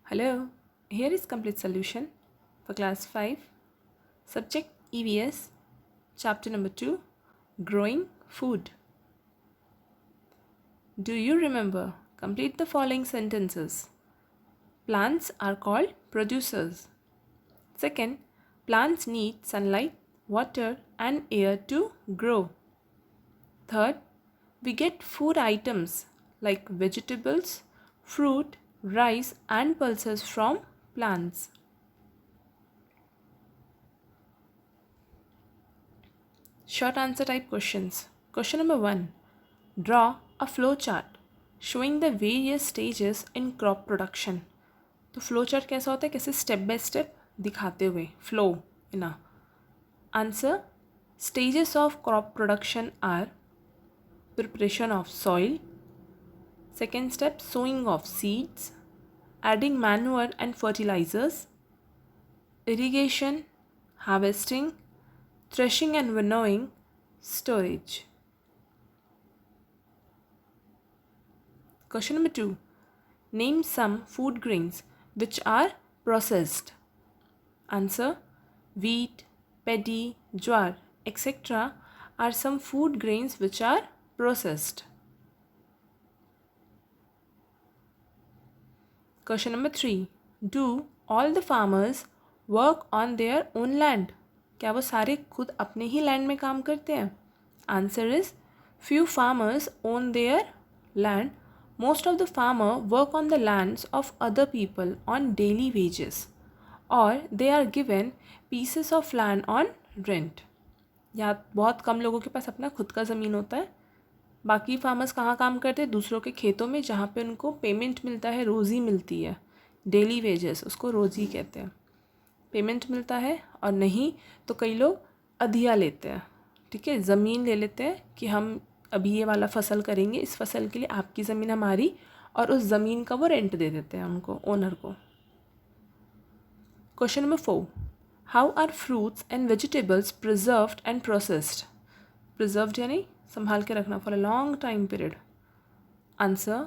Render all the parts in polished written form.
Hello, here is complete solution for class 5, subject EVS, chapter number 2, growing food. Do you remember? Complete the following sentences. Plants are called producers. Second, plants need sunlight, water and air to grow. Third, we get food items like vegetables, fruit, rice and pulses from plants. Short answer type questions. Question number 1. Draw a flow chart showing the various stages in crop production. तो flow chart कैसा होता है, कैसे step by step दिखाते हुए flow ना. Answer. Stages of crop production are preparation of soil, second step sowing of seeds, adding manure and fertilizers, irrigation, harvesting, threshing and winnowing, storage. Question number 2. Name some food grains which are processed. Answer. Wheat, paddy, jowar, etc. are some food grains which are processed. Question number 3. Do all the farmers work on their own land? क्या वो सारे खुद अपने ही land में काम करते हैं? Answer is few farmers own their land. Most of the farmer work on the lands of other people on daily wages, or they are given pieces of land on rent. या बहुत कम लोगों के पास अपना खुद का ज़मीन होता है. बाकी फार्मर्स कहाँ काम करते हैं? दूसरों के खेतों में, जहाँ पे उनको पेमेंट मिलता है, रोज़ी मिलती है, डेली वेजेस, उसको रोज़ी कहते हैं. पेमेंट मिलता है, और नहीं तो कई लोग अधिया लेते हैं. ठीक है, ज़मीन ले लेते हैं कि हम अभी ये वाला फसल करेंगे, इस फसल के लिए आपकी ज़मीन हमारी, और उस ज़मीन का वो रेंट दे देते हैं उनको, ओनर को. Question number 4. How are fruits and vegetables preserved and processed? Preserved यानी संभाल के रखना for a long time period. Answer.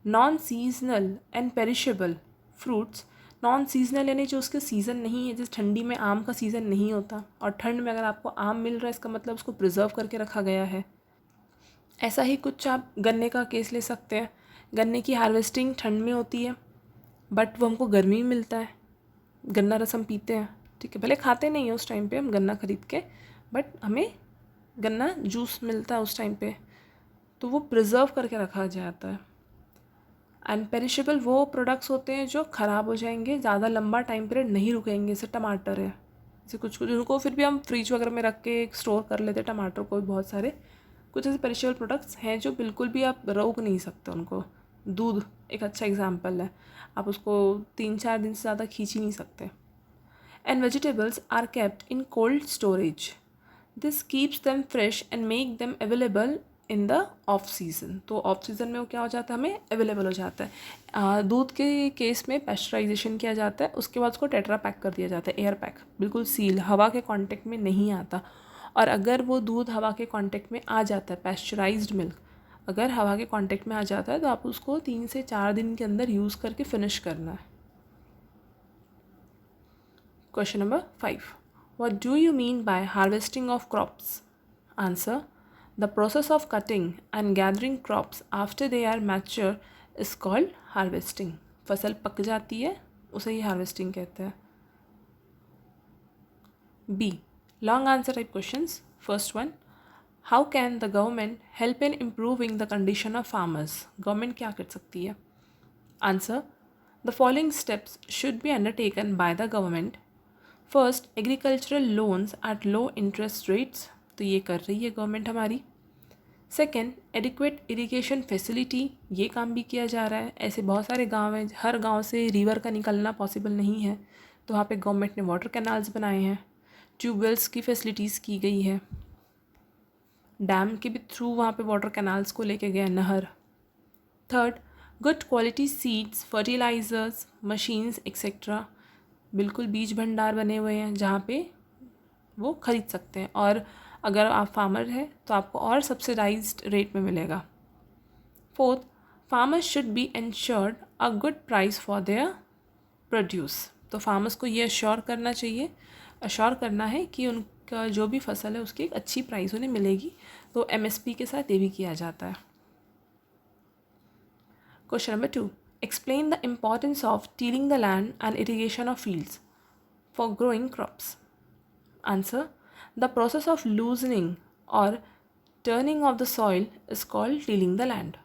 Non seasonal and perishable fruits. Non seasonal यानी जो उसके सीज़न नहीं है, जैसे ठंडी में आम का सीज़न नहीं होता, और ठंड में अगर आपको आम मिल रहा है, इसका मतलब उसको प्रिजर्व करके रखा गया है. ऐसा ही कुछ आप गन्ने का केस ले सकते हैं. गन्ने की हार्वेस्टिंग ठंड में होती है, बट वो हमको गर्मी में मिलता है. गन्ना रस हम पीते हैं, ठीक है, भले खाते नहीं हैं उस टाइम पे हम गन्ना ख़रीद के, बट हमें गन्ना जूस मिलता है उस टाइम पे, तो वो प्रिजर्व करके रखा जाता है. एंड पेरिशेबल वो प्रोडक्ट्स होते हैं जो ख़राब हो जाएंगे, ज़्यादा लंबा टाइम पीरियड नहीं रुकेंगे. जैसे टमाटर है, जैसे कुछ कुछ उनको फिर भी हम फ्रिज वगैरह में रख के स्टोर कर लेते हैं. टमाटर को भी बहुत सारे कुछ ऐसे पेरिशेबल प्रोडक्ट्स हैं जो बिल्कुल भी आप रोक नहीं सकते उनको. दूध एक अच्छा एग्जाम्पल है, आप उसको 3-4 दिन से ज़्यादा खींच ही नहीं सकते. And vegetables are kept in cold storage. This keeps them fresh and make them available in the off season. तो ऑफ सीज़न में वो क्या हो जाता है, हमें अवेलेबल हो जाता है. दूध के केस में पेस्चराइजेशन किया जाता है, उसके बाद उसको टेट्रा पैक कर दिया जाता है, एयर पैक, बिल्कुल सील, हवा के कांटेक्ट में नहीं आता. और अगर वो दूध हवा के कांटेक्ट में आ जाता है, पेस्चराइज्ड मिल्क अगर हवा के कांटेक्ट में आ जाता है, तो आप उसको 3 से 4 दिन के अंदर यूज़ करके फिनिश करना है. Question number 5. What do you mean by harvesting of crops? Answer. The process of cutting and gathering crops after they are mature is called harvesting. फसल पक जाती है, उसे ही harvesting कहते हैं. B. Long answer type questions. First one. How can the government help in improving the condition of farmers? Government क्या कर सकती है? Answer. The following steps should be undertaken by the government. First, agricultural loans at low interest rates, तो ये कर रही है government हमारी. सेकेंड, एडिक्वेट इरिगेशन फैसिलिटी, ये काम भी किया जा रहा है. ऐसे बहुत सारे गांव हैं, हर गांव से रिवर का निकलना पॉसिबल नहीं है, तो वहाँ पे गवर्नमेंट ने वाटर कैनाल्स बनाए हैं, ट्यूबवेल्स की फैसिलिटीज़ की गई है, डैम के भी थ्रू वहाँ पे वाटर कैनाल्स को लेके गए, नहर. Third, good quality seeds, fertilizers, machines etcetera, बिल्कुल बीज भंडार बने हुए हैं जहाँ पे वो ख़रीद सकते हैं, और अगर आप फार्मर हैं तो आपको और सब्सिडाइज्ड रेट में मिलेगा. Fourth, farmers should be insured a good price for their produce. तो फार्मर्स को ये अश्योर करना है कि उनका जो भी फसल है उसकी एक अच्छी प्राइस उन्हें मिलेगी, तो एमएसपी के साथ ये भी किया जाता है। Question number 2, explain the importance of tilling the land and irrigation of fields for growing crops. Answer, the process of loosening और turning of the soil is called tilling the land.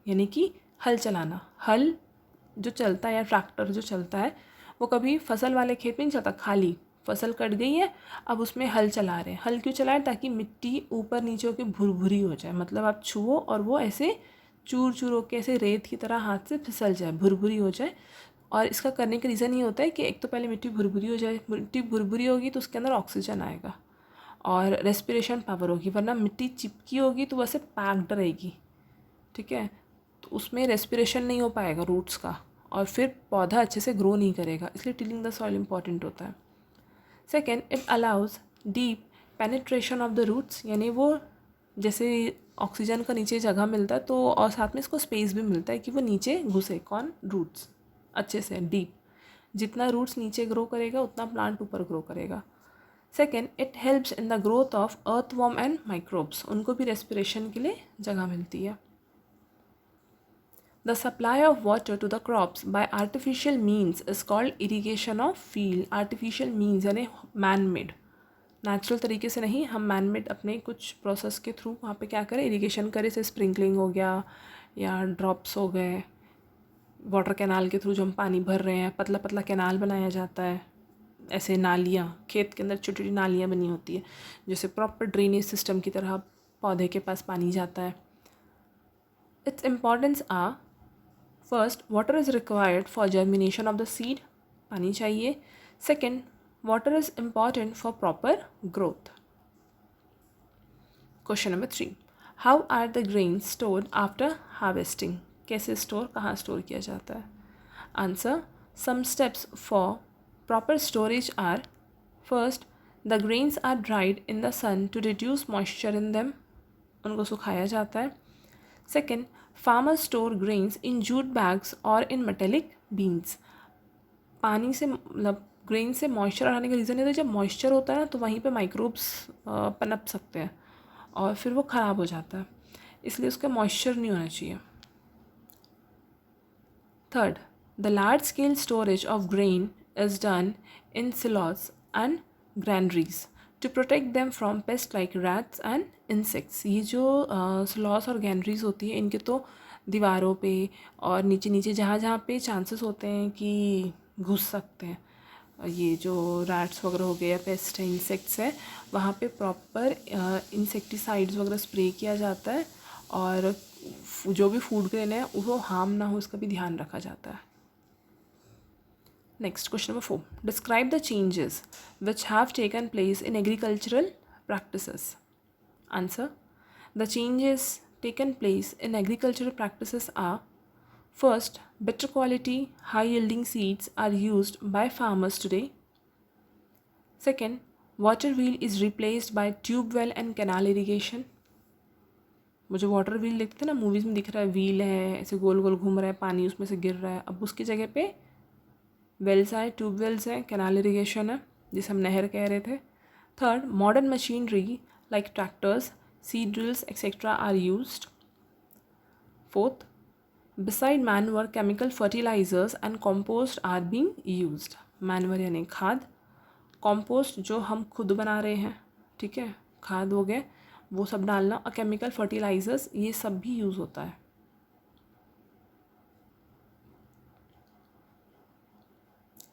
यानी कि हल चलाना। हल जो चलता है या ट्रैक्टर जो चलता है वो कभी फसल वाले खेत में नहीं चलता, खाली फसल कट गई है अब उसमें हल चला रहे हैं। हल क्यों चला रहे हैं? ताकि मिट्टी ऊपर नीचे होकर भुरभुरी हो जाए, मतलब आप छुओ और वो ऐसे चूर चूर होकर ऐसे रेत की तरह हाथ से फिसल जाए, भुरभुरी हो जाए। और इसका करने का रीज़न ये होता है कि एक तो पहले मिट्टी भुरभुरी हो जाए, मिट्टी भुरभुरी होगी तो उसके अंदर ऑक्सीजन आएगा और रेस्पिरेशन पावर होगी, वरना मिट्टी चिपकी होगी तो वैसे पैक्ड रहेगी, ठीक है, तो उसमें रेस्पिरेशन नहीं हो पाएगा रूट्स का और फिर पौधा अच्छे से ग्रो नहीं करेगा, इसलिए टिलिंग द सॉइल इम्पॉर्टेंट होता है। Second, it allows deep penetration of the roots, यानी वो जैसे ऑक्सीजन का नीचे जगह मिलता है तो और साथ में इसको स्पेस भी मिलता है कि वो नीचे घुसे, कौन? रूट्स, अच्छे से डीप। जितना रूट्स नीचे ग्रो करेगा उतना प्लांट ऊपर ग्रो करेगा। Second, it helps in the growth of earthworm and microbes, उनको भी रेस्पिरेशन के लिए जगह मिलती है। The supply of water to the crops by artificial means is called irrigation of field. Artificial means यानी man made, नेचुरल तरीके से नहीं, हम मैन मेड अपने कुछ प्रोसेस के थ्रू वहाँ पे क्या करें, इरिगेशन करें, जैसे स्प्रिंकलिंग हो गया या ड्रॉप्स हो गए, वाटर कैनाल के थ्रू जो हम पानी भर रहे हैं, पतला पतला कैनाल बनाया जाता है, ऐसे नालियाँ, खेत के अंदर छोटी छोटी नालियाँ बनी होती है जैसे प्रॉपर ड्रेनेज सिस्टम की तरह पौधे के पास पानी जाता है। Its importance uh, first, water is required for germination of the seed, पानी चाहिए। Second, water is important for proper growth. Question number 3, how are the grains stored after harvesting? कैसे स्टोर, कहाँ स्टोर किया जाता है? Answer, some steps for proper storage are, first, the grains are dried in the sun to reduce moisture in them, उनको सुखाया जाता है। Second, farmers store grains in jute bags or in metallic beans, पानी से मतलब grain से moisture आने का रीज़न ये है, जब मॉइस्चर होता है ना तो वहीं पे माइक्रोब्स पनप सकते हैं और फिर वो ख़राब हो जाता है, इसलिए उसका मॉइस्चर नहीं होना चाहिए। Third, the large scale storage of grain is done in silos and granaries to protect them from pest like rats and insects. ये जो सिलॉस और गैंडरीज होती है इनके तो दीवारों पे और नीचे नीचे जहाँ जहाँ पे चांसेस होते हैं कि घुस सकते हैं ये जो रैट्स वगैरह हो गए या पेस्ट है, इंसेक्ट्स है, वहाँ पे प्रॉपर इंसेक्टिसाइड्स वगैरह स्प्रे किया जाता है और जो भी फूड ग्रेन है वो हार्म ना हो इसका भी ध्यान रखा जाता है। Next, question number 4, describe the changes which have taken place in agricultural practices. Answer, the changes taken place in agricultural practices are, first, better quality, high yielding seeds are used by farmers today. Second, water wheel is replaced by tube well and canal irrigation. वो जो water wheel देखते थे ना movies में, दिख रहा है wheel है ऐसे गोल गोल घूम रहा है, पानी उसमें से गिर रहा है, अब उसकी जगह पे वेल्स आए, ट्यूब वेल्स हैं, कैनाल इरीगेशन है जिसे हम नहर कह रहे थे। Third, modern machinery like tractors, seed drills, etc. are used. Fourth, beside manure, chemical fertilizers and compost are being used. Manure यानी खाद, compost जो हम खुद बना रहे हैं, ठीक है, खाद हो गए, वो सब डालना, और chemical fertilizers ये सब भी यूज़ होता है।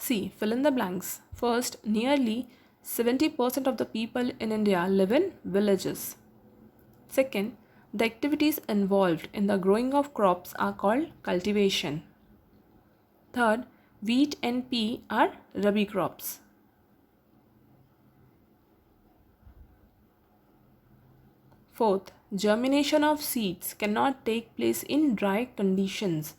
C, fill in the blanks. First, nearly 70% of the people in India live in villages. Second, the activities involved in the growing of crops are called cultivation. Third, wheat and pea are rabi crops. Fourth, germination of seeds cannot take place in dry conditions.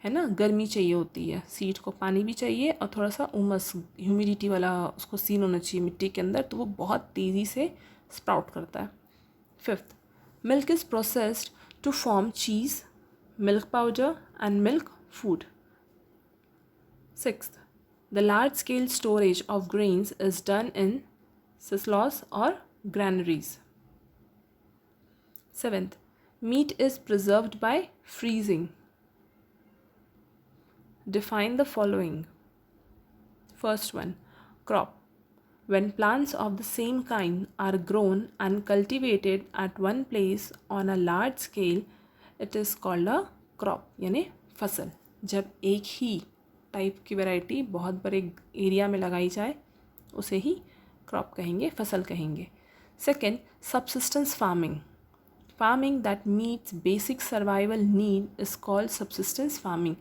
है ना, गर्मी चाहिए होती है, seed को पानी भी चाहिए और थोड़ा सा उमस, ह्यूमिडिटी वाला उसको सीन होना चाहिए मिट्टी के अंदर, तो वो बहुत तेज़ी से स्प्राउट करता है। Fifth, milk is processed to form cheese, milk powder and milk food. Sixth, The large scale storage of grains is done in silos or granaries. 7th, meat is preserved by freezing. Define the following. First one, crop. When plants of the same kind are grown and cultivated at one place on a large scale, it is called a crop, यानी फसल. जब एक ही type की variety बहुत बड़े area में लगाई जाए उसे ही क्रॉप कहेंगे, फसल कहेंगे. Second, subsistence farming. Farming that meets basic survival need is called subsistence farming.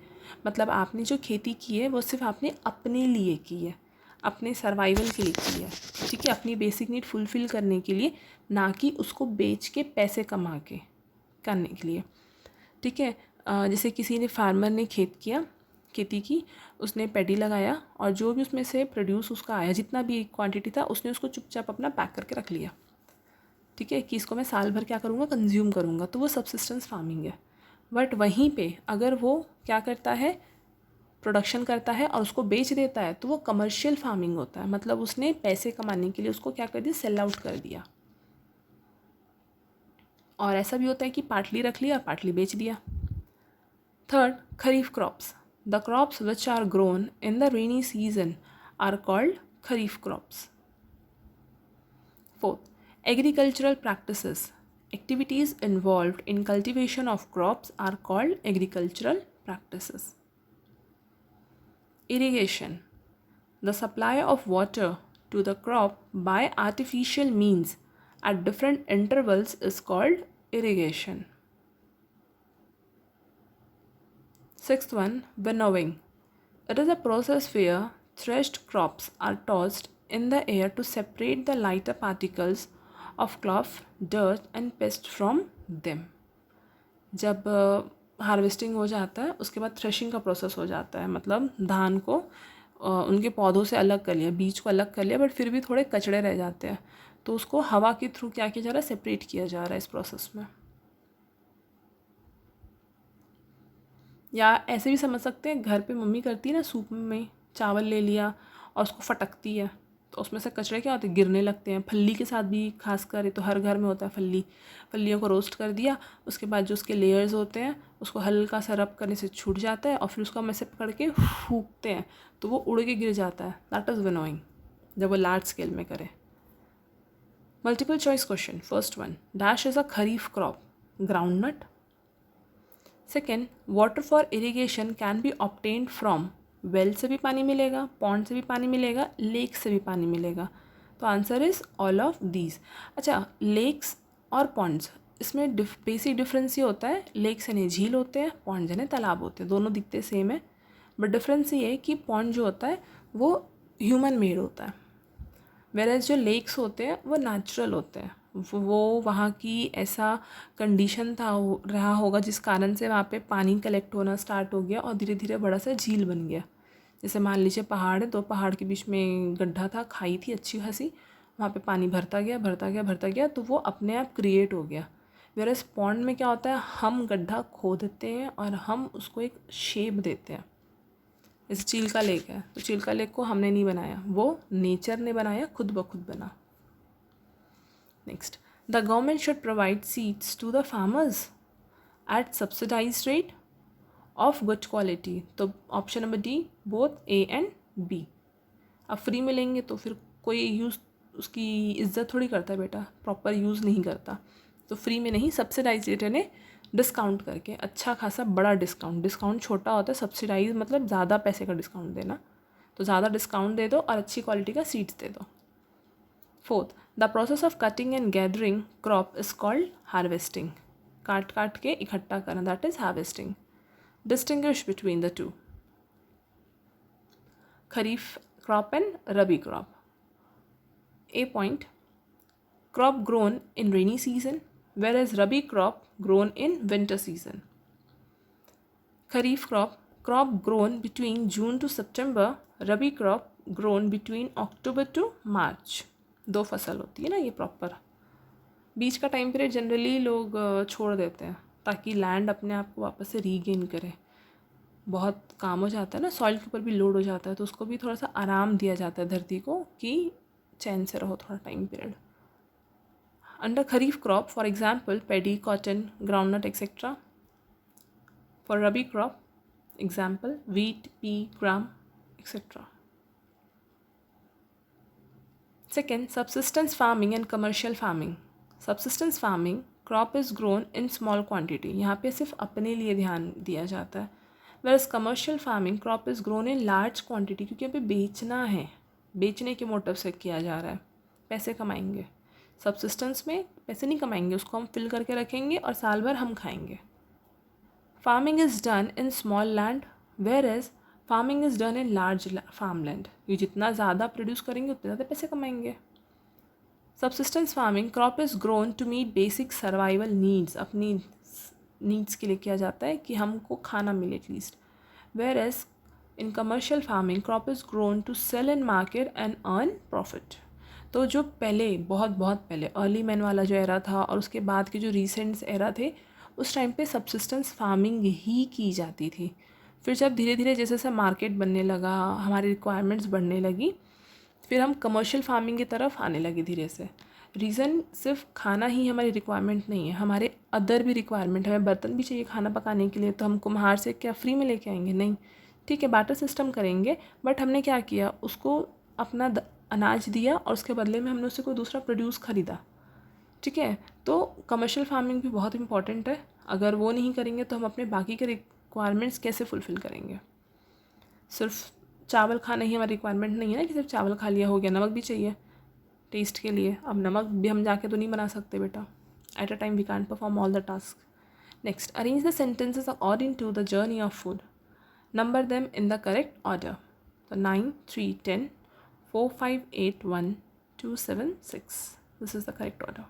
मतलब आपने जो खेती की है वो सिर्फ आपने अपने लिए की है, अपने सर्वाइवल के लिए की है, ठीक है, अपनी बेसिक नीड फुलफ़िल करने के लिए, ना कि उसको बेच के पैसे कमा के करने के लिए, ठीक है. जैसे किसी ने फार्मर ने खेती की, उसने पैडी लगाया और जो भी उसमें से प्रोड्यूस उसका आया, जितना भी क्वांटिटी था, उसने उसको चुपचाप अपना पैक करके रख लिया, ठीक है, कि इसको मैं साल भर क्या करूँगा, कंज्यूम करूँगा. तो वो सबसिस्टेंस फार्मिंग है. बट वहीं पे अगर वो क्या करता है, प्रोडक्शन करता है और उसको बेच देता है, तो वो कमर्शियल फार्मिंग होता है. मतलब उसने पैसे कमाने के लिए उसको क्या कर दिया, सेल आउट कर दिया. और ऐसा भी होता है कि पार्टली रख लिया, पार्टली बेच दिया. Third, kharif crops. The crops which are grown in the rainy season are called kharif crops. Fourth, agricultural practices. Activities involved in cultivation of crops are called agricultural practices. Irrigation. The supply of water to the crop by artificial means at different intervals is called irrigation. Sixth one, winnowing. It is a process where threshed crops are tossed in the air to separate the lighter particles of cloth, dirt and pest from them. जब harvesting हो जाता है उसके बाद threshing का process हो जाता है. मतलब धान को उनके पौधों से अलग कर लिया, बीज को अलग कर लिया, बट फिर भी थोड़े कचड़े रह जाते हैं, तो उसको हवा के थ्रू क्या किया जा रहा है, सेपरेट किया जा रहा है इस प्रोसेस में. या ऐसे भी समझ सकते हैं, घर पे मम्मी करती है ना, सूप में चावल ले लिया और उसको फटकती है, तो उसमें से कचरे क्या होते हैं, गिरने लगते हैं. फल्ली के साथ भी खासकर, तो हर घर में होता है फल्लियों को रोस्ट कर दिया, उसके बाद जो उसके लेयर्स होते हैं उसको हल्का सा रब करने से छूट जाता है और फिर उसको हम ऐसे पकड़ के फूंकते हैं तो वो उड़ के गिर जाता है. दैट इज़ विनोइंग, जब वो लार्ज स्केल में करें. Multiple choice question. First one, dash is a kharif crop. Groundnut. Second, water for irrigation can be obtained from. Well से भी पानी मिलेगा, पॉन्ड से भी पानी मिलेगा, लेक से भी पानी मिलेगा. तो answer is all of these. अच्छा, लेक्स और पॉन्ड्स, इसमें बेसिक डिफरेंस ये होता है, लेक्स यानी झील होते हैं, पॉन्ड्स यानी तालाब होते हैं. दोनों दिखते सेम है, बट डिफरेंस ये है कि पॉन्ड जो होता है वो ह्यूमन मेड होता है, वेरएज जो लेक्स होते हैं वो नेचुरल होते हैं. वो वहाँ की ऐसा कंडीशन रहा होगा जिस कारण से वहाँ पे पानी कलेक्ट होना स्टार्ट हो गया और धीरे धीरे बड़ा सा झील बन गया. जैसे मान लीजिए पहाड़ है, दो पहाड़ के बीच में गड्ढा था, खाई थी अच्छी खासी, वहाँ पे पानी भरता गया, तो वो अपने आप क्रिएट हो गया. वेरएज पॉन्ड में क्या होता है, हम गड्ढा खोदते हैं और हम उसको एक शेप देते हैं. जैसे चिल्का लेक है, तो चिल्का लेक को हमने नहीं बनाया, वो नेचर ने बनाया, खुद ब खुद बना. Next, the government should provide seeds to the farmers at subsidised rate of good quality. तो option number D, both A and B. अब फ्री में लेंगे तो फिर कोई यूज़ उसकी इज्जत थोड़ी करता है बेटा, प्रॉपर यूज़ नहीं करता. तो फ्री में नहीं, सब्सिडाइज रेट यानी डिस्काउंट करके, अच्छा खासा बड़ा डिस्काउंट छोटा होता है, सब्सिडाइज मतलब ज़्यादा पैसे का डिस्काउंट देना. तो ज़्यादा डिस्काउंट दे दो और अच्छी क्वालिटी का सीड्स दे दो. Fourth, the process of cutting and gathering crop is called harvesting. काट के इकट्ठा करना, that is harvesting. Distinguish between the two. Kharif crop and rabi crop. A point, crop grown in rainy season, whereas rabi crop grown in winter season. Kharif crop grown between June to September, rabi crop grown between October to March. दो फसल होती है ना ये proper. बीच का time period generally लोग छोड़ देते हैं ताकि लैंड अपने आप को वापस से रीगेन करे. बहुत काम हो जाता है ना, सॉइल के ऊपर भी लोड हो जाता है, तो उसको भी थोड़ा सा आराम दिया जाता है धरती को कि चैन से रहो थोड़ा time period. Under kharif crop for example paddy, cotton, groundnut etcetera. For rabi crop example wheat, pea, gram, etc. Second, subsistence farming and commercial farming. Subsistence farming, crop is grown in small quantity. यहाँ पे सिर्फ अपने लिए ध्यान दिया जाता है. Whereas commercial farming, crop is grown in large quantity क्योंकि यहाँ पे बेचना है, बेचने के मोटिव से किया जा रहा है, पैसे कमाएंगे. Subsistence में पैसे नहीं कमाएंगे, उसको हम फिल करके रखेंगे और साल भर हम खाएंगे. Farming is done in small land, whereas farming is done in large farmland. ये जितना ज़्यादा प्रोड्यूस करेंगे उतने ज़्यादा पैसे कमाएंगे. Subsistence farming, crop is grown to meet basic survival needs. अपनी नीड्स के लिए किया जाता है कि हमको खाना मिले at least. Whereas in commercial farming, crop is grown to sell in market and earn profit. तो जो पहले बहुत पहले अर्ली मैन वाला जो एरा था और उसके बाद के जो रिसेंट एरा थे, उस टाइम पे सबसिस्टेंस फार्मिंग ही की जाती थी. फिर जब धीरे धीरे जैसे जैसे मार्केट बनने लगा, हमारी रिक्वायरमेंट्स बढ़ने लगी, फिर हम कमर्शियल फार्मिंग की तरफ आने लगे धीरे से. रीज़न सिर्फ खाना ही हमारी रिक्वायरमेंट नहीं है, हमारे अदर भी रिक्वायरमेंट. हमें बर्तन भी चाहिए खाना पकाने के लिए, तो हम कुम्हार से क्या फ्री में लेके आएंगे? नहीं. ठीक है, बाटर सिस्टम करेंगे, बट हमने क्या किया, उसको अपना अनाज दिया और उसके बदले में हमने उससे कोई दूसरा प्रोड्यूस ख़रीदा. ठीक है, तो कमर्शियल फार्मिंग भी बहुत इंपॉर्टेंट है. अगर वो नहीं करेंगे तो हम अपने बाकी के रिक्वायरमेंट्स कैसे फुलफ़िल करेंगे? सिर्फ चावल खाना ही हमारी रिक्वायरमेंट नहीं है ना कि सिर्फ चावल खा लिया हो गया. नमक भी चाहिए टेस्ट के लिए. अब नमक भी हम जाके तो नहीं बना सकते बेटा. At a time we can't perform all the task. Next, arrange the sentences according to the journey of food. Number them in the correct order. तो 9, 3, 10, 4, 5, 8, 1, 2, 7, 6. This is the correct order.